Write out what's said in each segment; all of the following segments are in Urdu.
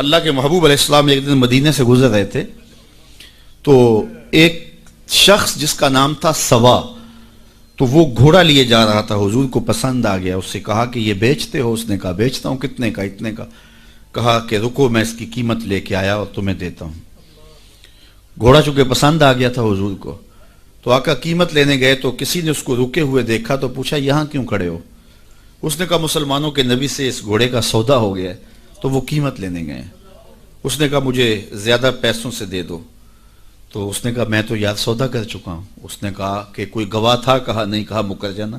اللہ کے محبوب علیہ السلام ایک دن مدینے سے گزر رہے تھے تو ایک شخص جس کا نام تھا سوا، تو وہ گھوڑا لیے جا رہا تھا، حضور کو پسند آ گیا، اس سے کہا کہ یہ بیچتے ہو؟ اس نے کہا بیچتا ہوں۔ کتنے کا؟ اتنے کا۔ کہا کہ رکو میں اس کی قیمت لے کے آیا اور تمہیں دیتا ہوں۔ گھوڑا چونکہ پسند آ گیا تھا حضور کو، تو آقا قیمت لینے گئے تو کسی نے اس کو رکے ہوئے دیکھا تو پوچھا یہاں کیوں کھڑے ہو؟ اس نے کہا مسلمانوں کے نبی سے اس گھوڑے کا سودا ہو گیا ہے تو وہ قیمت لینے گئے۔ اس نے کہا مجھے زیادہ پیسوں سے دے دو، تو اس نے کہا میں تو یار سودا کر چکا ہوں۔ اس نے کہا کہ کوئی گواہ تھا؟ کہا نہیں۔ کہا مکر جانا۔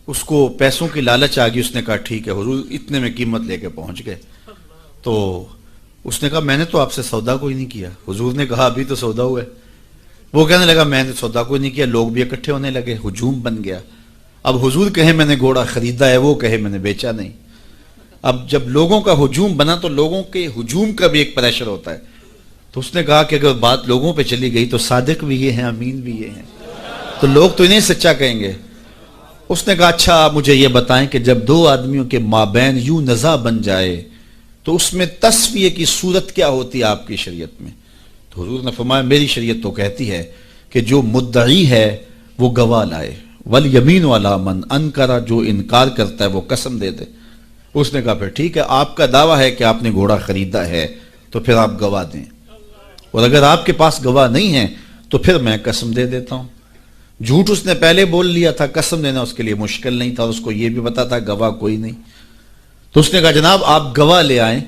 اس کو پیسوں کی لالچ آ گئی، اس نے کہا ٹھیک ہے۔ حضور اتنے میں قیمت لے کے پہنچ گئے تو اس نے کہا میں نے تو آپ سے سودا کوئی نہیں کیا۔ حضور نے کہا ابھی تو سودا ہوا ہے۔ وہ کہنے لگا میں نے سودا کوئی نہیں کیا۔ لوگ بھی اکٹھے ہونے لگے، ہجوم بن گیا۔ اب حضور کہے میں نے گھوڑا خریدا ہے، وہ کہے میں نے بیچا نہیں۔ اب جب لوگوں کا ہجوم بنا تو لوگوں کے ہجوم کا بھی ایک پریشر ہوتا ہے، تو اس نے کہا کہ اگر بات لوگوں پہ چلی گئی تو صادق بھی یہ ہیں، امین بھی یہ ہیں، تو لوگ تو انہیں سچا کہیں گے۔ اس نے کہا اچھا آپ مجھے یہ بتائیں کہ جب دو آدمیوں کے مابین یوں نزاع بن جائے تو اس میں تسویہ کی صورت کیا ہوتی ہے آپ کی شریعت میں؟ تو حضور نے فرمایا میری شریعت تو کہتی ہے کہ جو مدعی ہے وہ گواہ لائے، والیمین علی من انکر، جو انکار کرتا ہے وہ قسم دے دے۔ اس نے کہا پھر ٹھیک ہے، آپ کا دعویٰ ہے کہ آپ نے گھوڑا خریدا ہے تو پھر آپ گواہ دیں، اور اگر آپ کے پاس گواہ نہیں ہے تو پھر میں قسم دے دیتا ہوں۔ جھوٹ اس نے پہلے بول لیا تھا، قسم دینا اس کے لیے مشکل نہیں تھا، اس کو یہ بھی پتا تھا گواہ کوئی نہیں۔ تو اس نے کہا جناب آپ گواہ لے آئیں،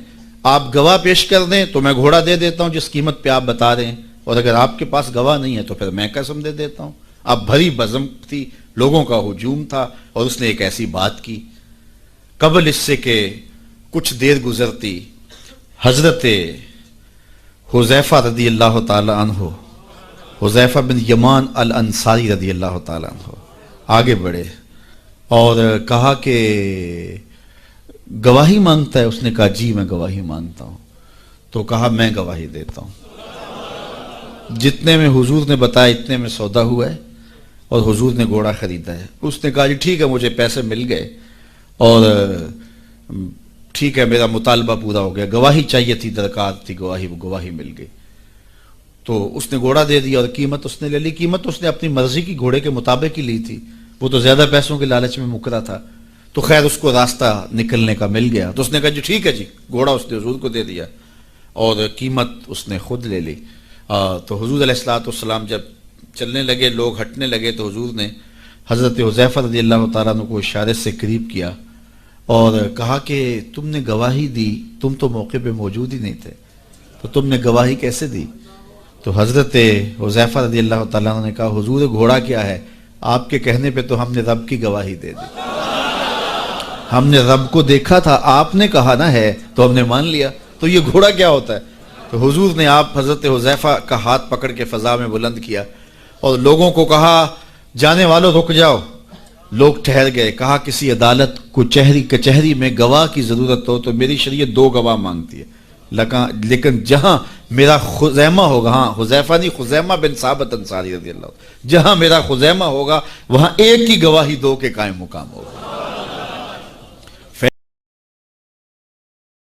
آپ گواہ پیش کر دیں تو میں گھوڑا دے دیتا ہوں جس قیمت پہ آپ بتا رہے ہیں، اور اگر آپ کے پاس گواہ نہیں ہے تو پھر میں قسم دے دیتا ہوں۔ اب بھری بزم تھی، لوگوں کا ہجوم تھا، اور اس نے ایک ایسی بات کی۔ قبل اس سے کہ کچھ دیر گزرتی، حضرت حذیفہ رضی اللہ تعالی عنہ، حذیفہ بن یمان الانصاری رضی اللہ تعالی عنہ آگے بڑھے اور کہا کہ گواہی مانگتا ہے؟ اس نے کہا جی میں گواہی مانگتا ہوں۔ تو کہا میں گواہی دیتا ہوں، جتنے میں حضور نے بتایا اتنے میں سودا ہوا ہے اور حضور نے گھوڑا خریدا ہے۔ اس نے کہا جی ٹھیک ہے مجھے پیسے مل گئے اور ٹھیک ہے میرا مطالبہ پورا ہو گیا، گواہی چاہیے تھی، درکار تھی گواہی، وہ گواہی مل گئی۔ تو اس نے گھوڑا دے دیا اور قیمت اس نے لے لی۔ قیمت اس نے اپنی مرضی کی گھوڑے کے مطابق ہی لی تھی، وہ تو زیادہ پیسوں کے لالچ میں مکرا تھا۔ تو خیر اس کو راستہ نکلنے کا مل گیا، تو اس نے کہا جی ٹھیک ہے جی، گھوڑا اس نے حضور کو دے دیا اور قیمت اس نے خود لے لی۔ تو حضور علیہ الصلوۃ والسلام جب چلنے لگے، لوگ ہٹنے لگے، تو حضور نے حضرت حذیفہ رضی اللہ تعالیٰ عنہ کو اشارے سے قریب کیا اور کہا کہ تم نے گواہی دی، تم تو موقع پہ موجود ہی نہیں تھے، تو تم نے گواہی کیسے دی؟ تو حضرت حذیفہ رضی اللہ تعالیٰ عنہ نے کہا حضور گھوڑا کیا ہے، آپ کے کہنے پہ تو ہم نے رب کی گواہی دے دی، ہم نے رب کو دیکھا تھا، آپ نے کہا نہ ہے تو ہم نے مان لیا، تو یہ گھوڑا کیا ہوتا ہے؟ تو حضور نے آپ حضرت حذیفہ کا ہاتھ پکڑ کے فضا میں بلند کیا اور لوگوں کو کہا جانے والوں رک جاؤ۔ لوگ ٹھہر گئے۔ کہا کسی عدالت کو کچہری میں گواہ کی ضرورت ہو تو میری شریعت 2 گواہ مانگتی ہے، لیکن جہاں میرا خزیمہ ہوگا، ہاں حذیفہ نہیں، خزیمہ بن ثابت انصاری رضی اللہ، جہاں میرا خزیمہ ہوگا وہاں ایک کی گواہی 2 کے قائم مقام ہوگا۔